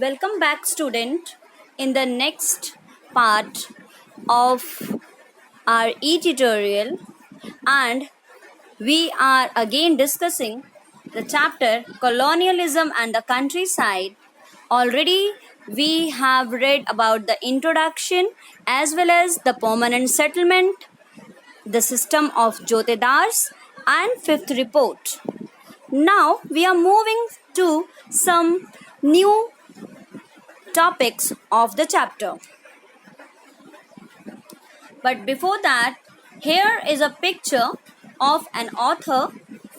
Welcome back, student, in the next part of our e-tutorial, and we are again discussing the chapter Colonialism and the Countryside. Already we have read about the introduction as well as the permanent settlement, the system of jotedars, and fifth report. Now we are moving to some new topics of the chapter. But before that, here is a picture of an author,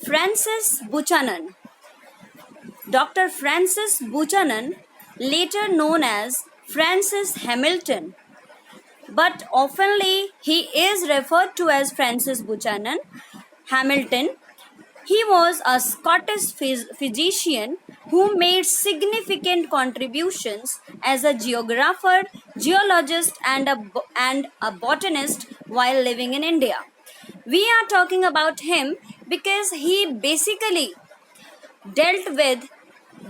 Francis Buchanan. Dr. Francis Buchanan, later known as Francis Hamilton, but oftenly he is referred to as Francis Buchanan Hamilton. He was a Scottish physician who made significant contributions as a geographer, geologist, and a botanist while living in India. We are talking about him because he basically dealt with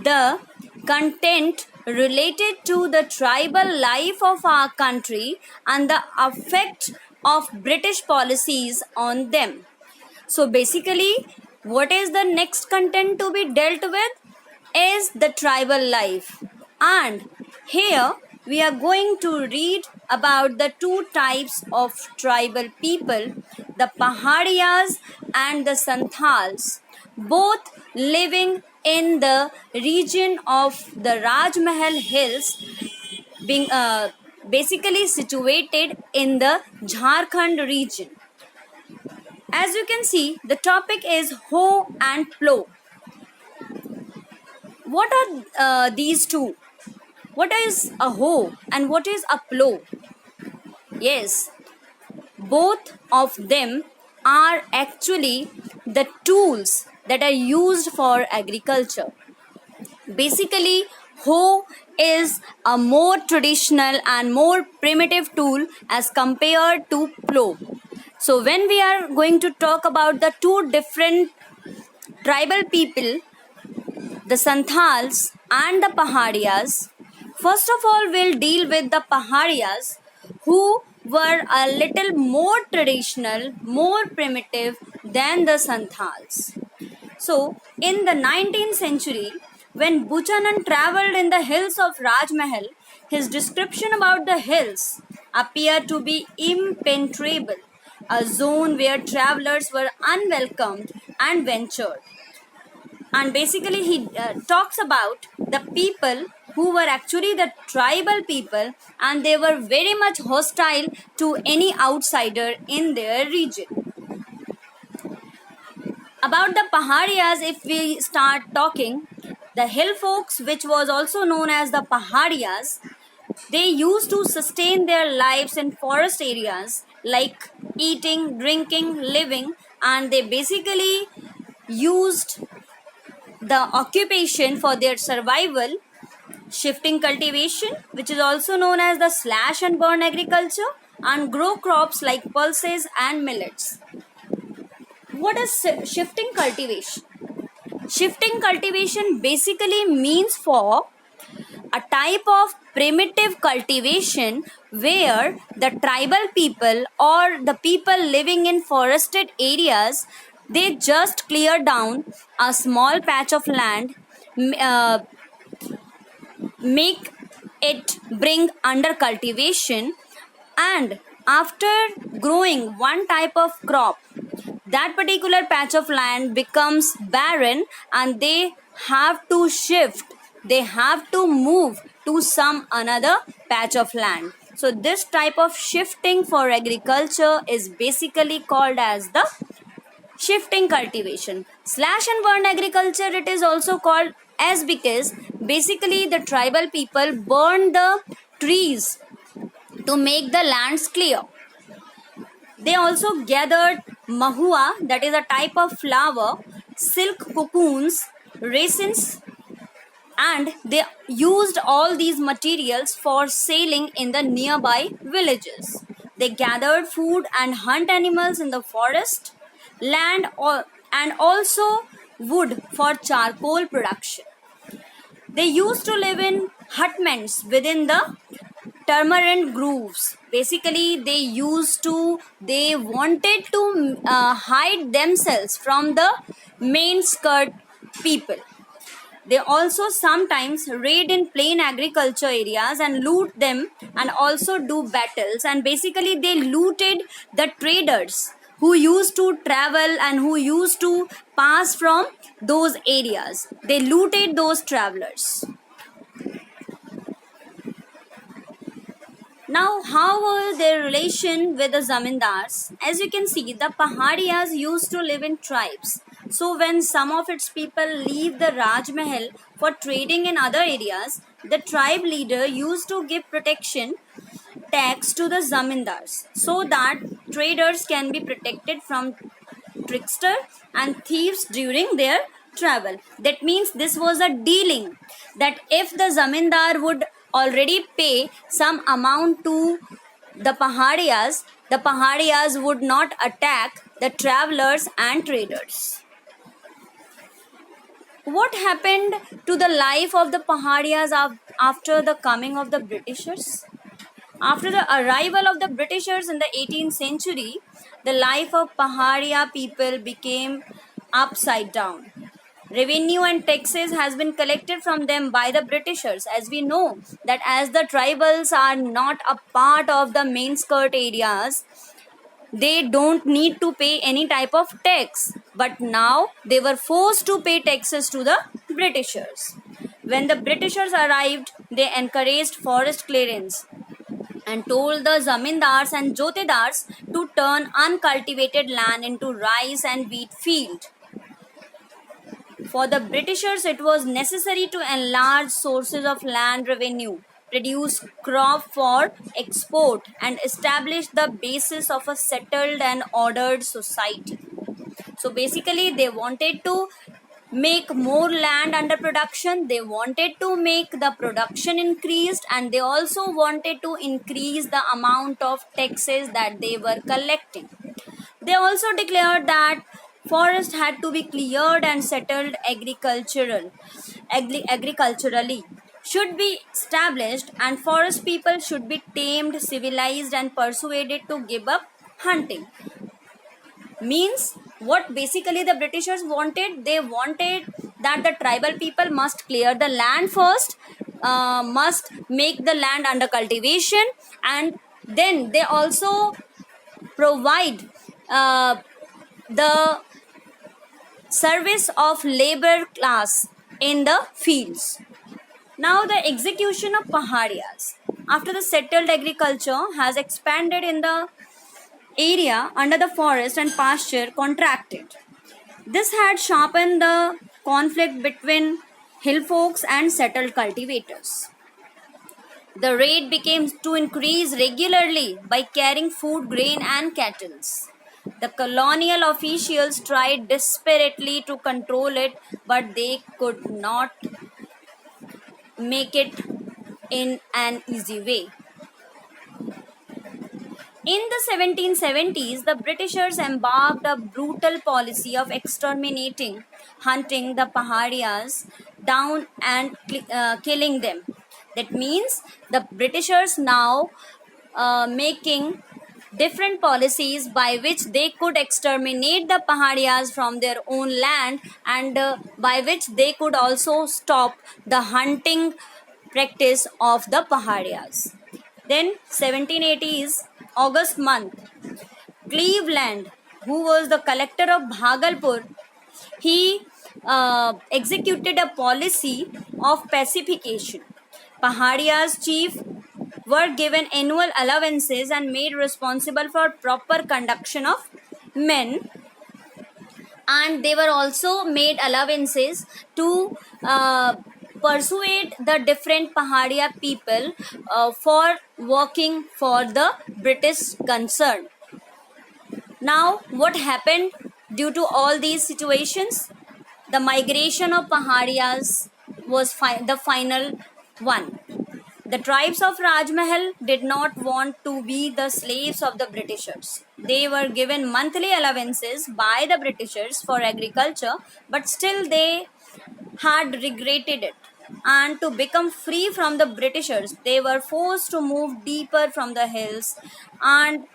the content related to the tribal life of our country and the effect of British policies on them. So basically, what is the next content to be dealt with is the tribal life. And here we are going to read about the two types of tribal people, the Pahadiyas and the Santhals, both living in the region of the Rajmahal Hills, being basically situated in the Jharkhand region. As you can see, the topic is hoe and plow. What are these two? What is a hoe and what is a plow? Yes, both of them are actually the tools that are used for agriculture. Basically, hoe is a more traditional and more primitive tool as compared to plow. So when we are going to talk about the two different tribal people, the Santhals and the Pahadiyas, first of all we'll deal with the Pahadiyas, who were a little more traditional, more primitive than the Santhals. So in the 19th century, when Buchanan traveled in the hills of Rajmahal, his description about the hills appeared to be impenetrable, a zone where travelers were unwelcomed and ventured. And basically he talks about the people who were actually the tribal people, and they were very much hostile to any outsider in their region. About the Pahadiyas, if we start talking, the hill folks, which was also known as the Pahadiyas, they used to sustain their lives in forest areas like eating, drinking, living, and they basically used the occupation for their survival, shifting cultivation, which is also known as the slash and burn agriculture, and grow crops like pulses and millets. What is shifting cultivation? Shifting cultivation basically means for a type of primitive cultivation where the tribal people or the people living in forested areas, they just clear down a small patch of land, make it bring under cultivation, and after growing one type of crop, that particular patch of land becomes barren and they have to shift, they have to move to some another patch of land. So this type of shifting for agriculture is basically called as the shifting cultivation. Slash and burn agriculture, it is also called as because basically the tribal people burn the trees to make the lands clear. They also gathered mahua, that is a type of flower, silk cocoons, resins, and they used all these materials for selling in the nearby villages. They gathered food and hunt animals in the forest, land, and also wood for charcoal production. They used to live in hutments within the tamarind groves. Basically, they wanted to hide themselves from the main skirt people. They also sometimes raid in plain agriculture areas and loot them and also do battles. And basically, they looted the traders who used to travel and who used to pass from those areas. They looted those travelers. Now, how was their relation with the zamindars? As you can see, the Pahadiyas used to live in tribes. So, when some of its people leave the Raj Mahal for trading in other areas, the tribe leader used to give protection tax to the zamindars so that traders can be protected from trickster and thieves during their travel. That means this was a dealing, that if the zamindar would already pay some amount to the Pahadiyas would not attack the travelers and traders. What happened to the life of the Pahadiyas after the coming of the Britishers? After the arrival of the Britishers in the 18th century, the life of Pahadiya people became upside down. Revenue and taxes has been collected from them by the Britishers. As we know that as the tribals are not a part of the main skirt areas, they don't need to pay any type of tax. But now they were forced to pay taxes to the Britishers. When the Britishers arrived, they encouraged forest clearance and told the zamindars and jotedars to turn uncultivated land into rice and wheat field. For the Britishers, it was necessary to enlarge sources of land revenue, produce crop for export, and establish the basis of a settled and ordered society. So basically, they wanted to make more land under production. They wanted to make the production increased, and they also wanted to increase the amount of taxes that they were collecting. They also declared that forest had to be cleared and settled agriculturally should be established, and forest people should be tamed, civilized, and persuaded to give up hunting. Means what basically the Britishers wanted? They wanted that the tribal people must clear the land first, must make the land under cultivation, and then they also provide the service of labor class in the fields. Now the execution of Pahadiyas after the settled agriculture has expanded in the area under the forest and pasture contracted. This had sharpened the conflict between hill folks and settled cultivators. The rate became to increase regularly by carrying food, grain, and cattle. The colonial officials tried desperately to control it, but they could not make it in an easy way. In the 1770s, the Britishers embarked a brutal policy of exterminating, hunting the Pahadiyas down and killing them. That means the Britishers now making different policies by which they could exterminate the Pahadiyas from their own land, and by which they could also stop the hunting practice of the Pahadiyas. Then 1780s August month, Cleveland, who was the collector of Bhagalpur, he executed a policy of pacification. Pahadiyas chief were given annual allowances and made responsible for proper conduction of men, and they were also made allowances to persuade the different Pahadiya people for working for the British concern. Now, what happened due to all these situations? The migration of Pahadiyas was the final one. The tribes of Rajmahal did not want to be the slaves of the Britishers. They were given monthly allowances by the Britishers for agriculture, but still they had regretted it. and to become free from the Britishers, they were forced to move deeper from the hills, and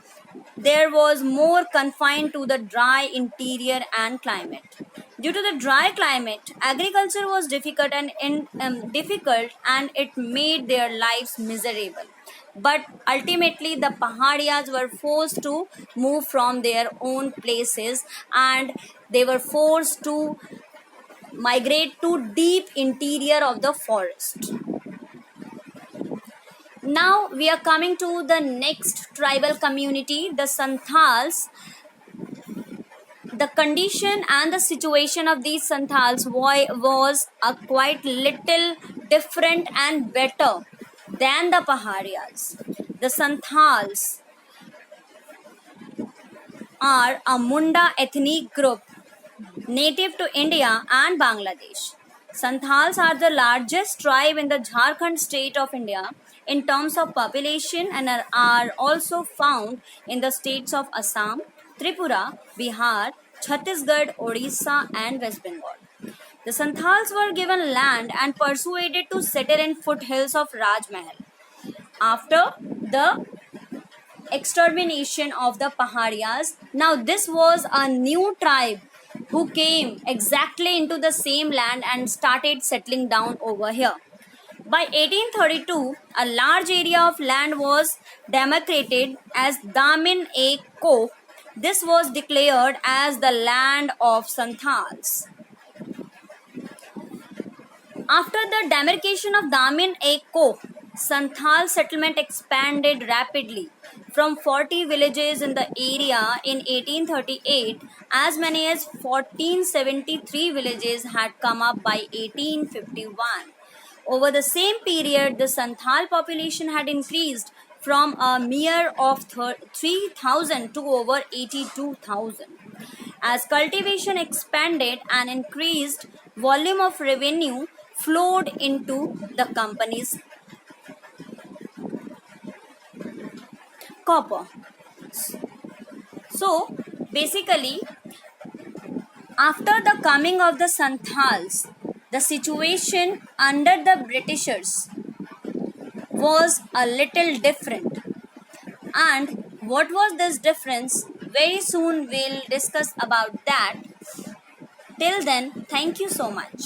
there was more confined to the dry interior and climate. Due to the dry climate, agriculture was difficult, and it made their lives miserable. But ultimately, the Pahadias were forced to move from their own places, and they were forced to migrate to deep interior of the forest. Now we are coming to the next tribal community, the Santals. The condition and the situation of these Santals was a quite little different and better than the Paharias. The Santals are a Munda ethnic group native to India and Bangladesh. Santals are the largest tribe in the Jharkhand state of India in terms of population, and are also found in the states of Assam, Tripura, Bihar, Chhattisgarh, Odisha, and West Bengal. The Santals were given land and persuaded to settle in foothills of Rajmahal. After the extermination of the Paharias, now this was a new tribe who came exactly into the same land and started settling down over here. By 1832, a large area of land was demarcated as Damin-e-Koh. This was declared as the land of Santals. After the demarcation of Damin-e-Koh, Santhal settlement expanded rapidly. From 40 villages in the area in 1838, as many as 1473 villages had come up by 1851. Over the same period, the Santhal population had increased from a mere of 3,000 to over 82,000. As cultivation expanded, an increased volume of revenue flowed into the company's copper. So basically, after the coming of the Santhals, the situation under the Britishers was a little different. And what was this difference? Very soon we'll discuss about that. Till then, thank you so much.